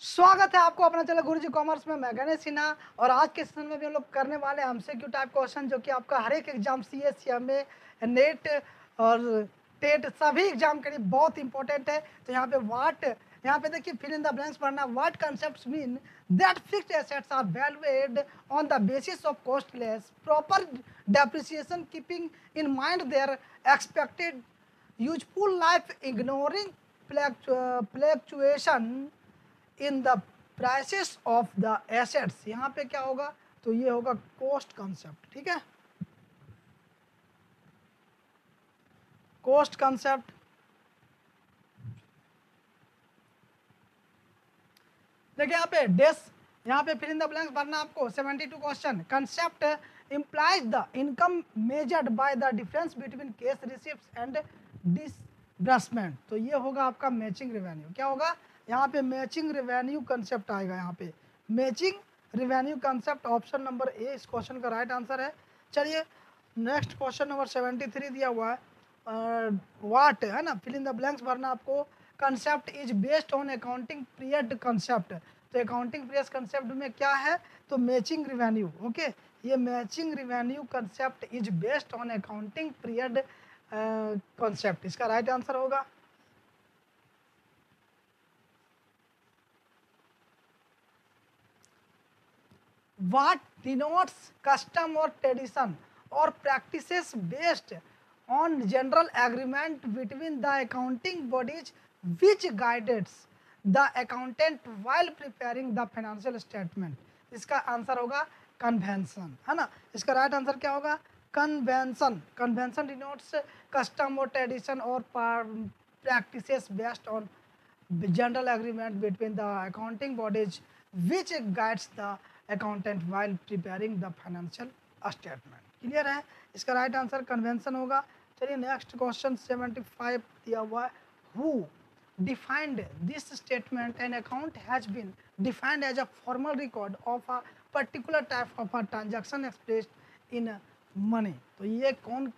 स्वागत है आपको अपना चैनल गुरुजी कॉमर्स में। मैं गणेश सिन्हा और आज के सेशन में भी हम लोग करने वाले हैं एमसीक्यू टाइप क्वेश्चन, जो कि आपका हर एक एग्जाम सीएस, सीएमए, नेट और टेट सभी एग्जाम के लिए बहुत इंपॉर्टेंट है। तो यहाँ पे देखिए, फिल इन द ब्लैंक्स पढ़ना। What concepts mean that fixed assets are valued on the basis of cost less proper depreciation keeping in mind their expected useful life ignoring fluctuation in the prices of the assets. यहाँ पे क्या होगा, तो ये होगा cost concept. ठीक है, cost concept. देखिए यहाँ पे फिल इन द ब्लैंक्स भरना आपको। 72 question. Concept implies the income measured by the difference between cash receipts and disbursement. तो ये होगा आपका मैचिंग रेवेन्यू। क्या होगा यहाँ पे? मैचिंग रेवेन्यू कंसेप्ट आएगा यहाँ पे। Matching revenue concept, option number ए इस क्वेश्चन का राइट आंसर है। चलिए नेक्स्ट क्वेश्चन नंबर 73 दिया हुआ है। वाट है ना, फिल इन द ब्लैंक्स भरना आपको। Concept is based on accounting period concept. तो अकाउंटिंग पीरियड कंसेप्ट में क्या है? तो मैचिंग रिवेन्यू। ओके, ये matching revenue concept is based on accounting period concept, इसका राइट आंसर होगा। What denotes custom or tradition or practices based on general agreement between the accounting bodies which guides the accountant while preparing the financial statement? इसका answer होगा convention, है ना। इसका right answer क्या होगा? Convention. Convention denotes custom और tradition और practices based on general agreement between the accounting bodies which guides the accountant while preparing the financial statement। Clear है? इसका राइट आंसर कन्वेंशन होगा। चलिए नेक्स्ट क्वेश्चन 75 दिया हुआ है। Who defined this statement? An account has been defined as a formal record of a particular type of a transaction expressed in money। तो ये कौन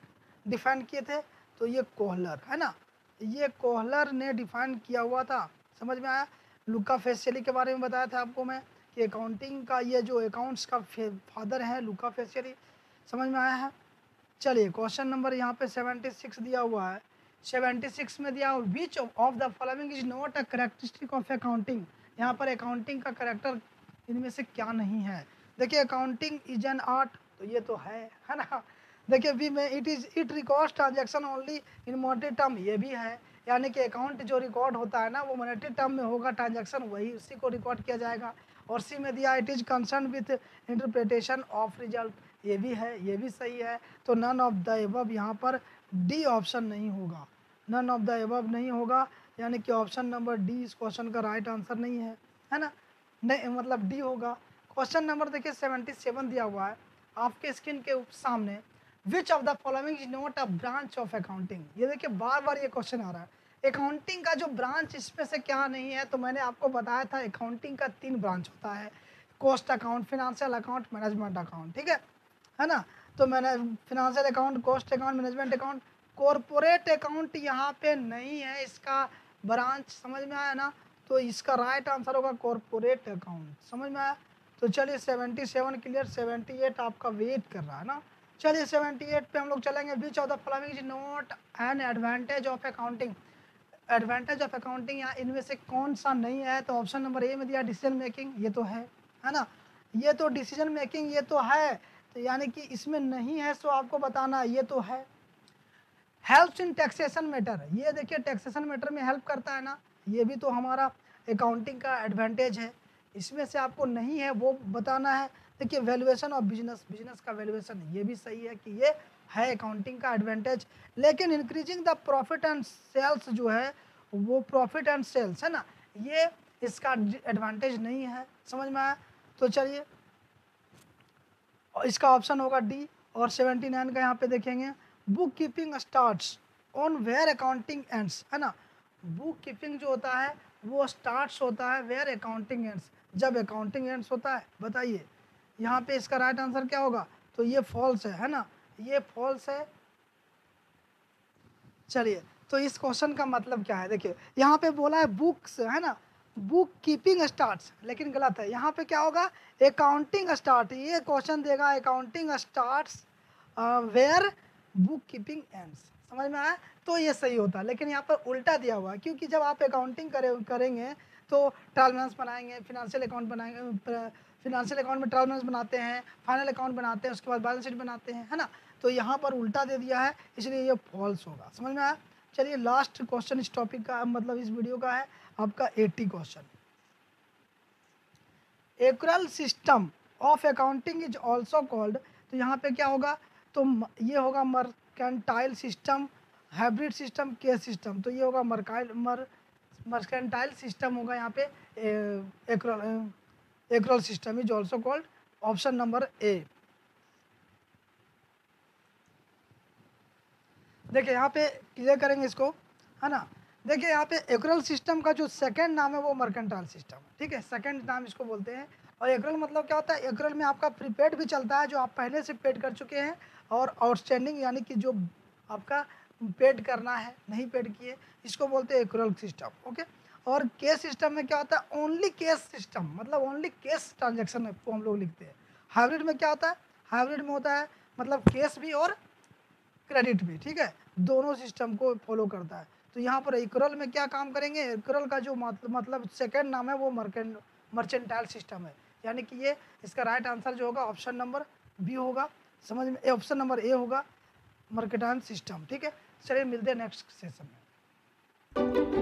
डिफाइन किए थे? तो ये कोहलर, है ना। ये कोहलर ने डिफाइन किया हुआ था। समझ में आया? लुका फेसियली के बारे में बताया था आपको मैं कि अकाउंटिंग का ये जो अकाउंट्स का फादर है लुका फेसियली। समझ में आया है? चलिए क्वेश्चन नंबर यहाँ पे 76 दिया हुआ है। 76 में दिया हुआ, which of the following is not a characteristic of accounting. यहाँ पर अकाउंटिंग का करेक्टर इनमें से क्या नहीं है? देखिए अकाउंटिंग इज एन आर्ट, तो ये तो है ना। देखिए बी में it records transaction only in monetary term, ये भी है। यानी कि अकाउंट जो रिकॉर्ड होता है ना वो मॉनेटरी टर्म में होगा, ट्रांजैक्शन वही उसी को रिकॉर्ड किया जाएगा। और सी में दिया it is concern with interpretation of result, ये भी है, ये भी सही है। तो नन ऑफ द एबव यहाँ पर डी ऑप्शन नहीं होगा, नन ऑफ द एबव नहीं होगा, यानी कि ऑप्शन नंबर डी इस क्वेश्चन का राइट आंसर नहीं है ना। नहीं मतलब डी होगा। क्वेश्चन नंबर देखिए 77 दिया हुआ है आपके स्क्रीन के सामने। Which of the following is not a branch of accounting. ये देखिए बार बार ये क्वेश्चन आ रहा है, अकाउंटिंग का जो ब्रांच इसमें से क्या नहीं है। तो मैंने आपको बताया था अकाउंटिंग का 3 ब्रांच होता है, cost account, financial account, management account. ठीक है ना। तो मैंने financial account, cost account, management account, corporate account यहाँ पे नहीं है इसका ब्रांच। समझ में आया ना। तो इसका राइट आंसर होगा कॉरपोरेट अकाउंट। समझ में आया। तो चलिए 77 क्लियर, 78 आपका वेट कर रहा है ना। चलिए 78 पे हम लोग चलेंगे। Which of the following is not an advantage of accounting. Advantage of accounting यहाँ इनमें से कौन सा नहीं है? तो ऑप्शन नंबर ए में दिया डिसीजन मेकिंग, ये तो है ना। ये तो डिसीजन मेकिंग ये तो है, तो यानी कि इसमें नहीं है तो आपको बताना ये तो है। हेल्प्स इन टैक्सेशन मैटर, ये देखिए टैक्सेशन मैटर में हेल्प करता है ना, ये भी तो हमारा अकाउंटिंग का एडवांटेज है। इसमें से आपको नहीं है वो बताना है। देखिए वैल्यूएशन ऑफ बिजनेस, बिजनेस का वैल्यूएशन, ये भी सही है कि ये है अकाउंटिंग का एडवांटेज। लेकिन increasing the profit and sales जो है वो प्रॉफिट एंड सेल्स है ना, ये इसका एडवांटेज नहीं है। समझ में आया। तो चलिए इसका ऑप्शन होगा डी। और 79 का यहाँ पे देखेंगे, book keeping starts on where accounting ends, है ना। बुक कीपिंग जो होता है वो स्टार्ट्स होता है वेयर अकाउंटिंग एंड्स, जब अकाउंटिंग एंड्स होता है। बताइए यहाँ पे इसका राइट आंसर क्या होगा? तो ये फॉल्स है ना, ये फॉल्स है। चलिए तो इस क्वेश्चन का मतलब क्या है? देखिए यहाँ पे बोला है बुक्स, है ना, बुक कीपिंग स्टार्ट्स, लेकिन गलत है। यहाँ पे क्या होगा, अकाउंटिंग स्टार्ट, ये क्वेश्चन देगा accounting starts where book keeping ends, समझ में आया, तो ये सही होता है। लेकिन यहाँ पर उल्टा दिया हुआ है, क्योंकि जब आप अकाउंटिंग करेंगे तो ट्रायल बैलेंस बनाएंगे, फिनेंशियल अकाउंट बनाएंगे, फिनेंशियल अकाउंट में ट्रायल बैलेंस बनाते हैं, फाइनल अकाउंट बनाते हैं, उसके बाद बैलेंस शीट बनाते हैं, है ना। तो यहाँ पर उल्टा दे दिया है, इसलिए ये फॉल्स होगा, समझ में आया। चलिए लास्ट क्वेश्चन इस टॉपिक का, मतलब इस वीडियो का है आपका 80 question. Accrual system of accounting is also called, तो यहाँ पे क्या होगा, तो ये होगा mercantile system, hybrid system, cash system, तो ये होगा मर्केंटाइल सिस्टम होगा यहाँ पे। Accrual system is also called, option number A. देखिए यहाँ पे क्लियर करेंगे इसको, है ना। देखिए यहाँ पे एक्रुअल सिस्टम का जो सेकंड नाम है वो मर्केंटाइल सिस्टम, ठीक है, सेकंड नाम इसको बोलते हैं। और एक्रुअल मतलब क्या होता है, एक्रुअल में आपका प्रीपेड भी चलता है, जो आप पहले से पेड कर चुके हैं, और आउटस्टैंडिंग यानी कि जो आपका पेड करना है, नहीं पेड किए, इसको बोलते हैं एक्रुअल सिस्टम, ओके। और केस सिस्टम में क्या होता है, ओनली केस सिस्टम, मतलब ओनली केस ट्रांजेक्शन को हम लोग लिखते हैं। हाइब्रिड में क्या होता है, हाइब्रिड में होता है मतलब केस भी और क्रेडिट भी, ठीक है, दोनों सिस्टम को फॉलो करता है। तो यहाँ पर एक्रुअल में क्या काम करेंगे, एक्रुअल का जो मतलब सेकंड नाम है वो मर्चेंटाइल सिस्टम है, यानी कि ये इसका राइट आंसर जो होगा ऑप्शन नंबर बी होगा, समझ में, ऑप्शन नंबर ए होगा, मर्केंटाइल सिस्टम, ठीक है। चलिए मिलते हैं नेक्स्ट सेशन में।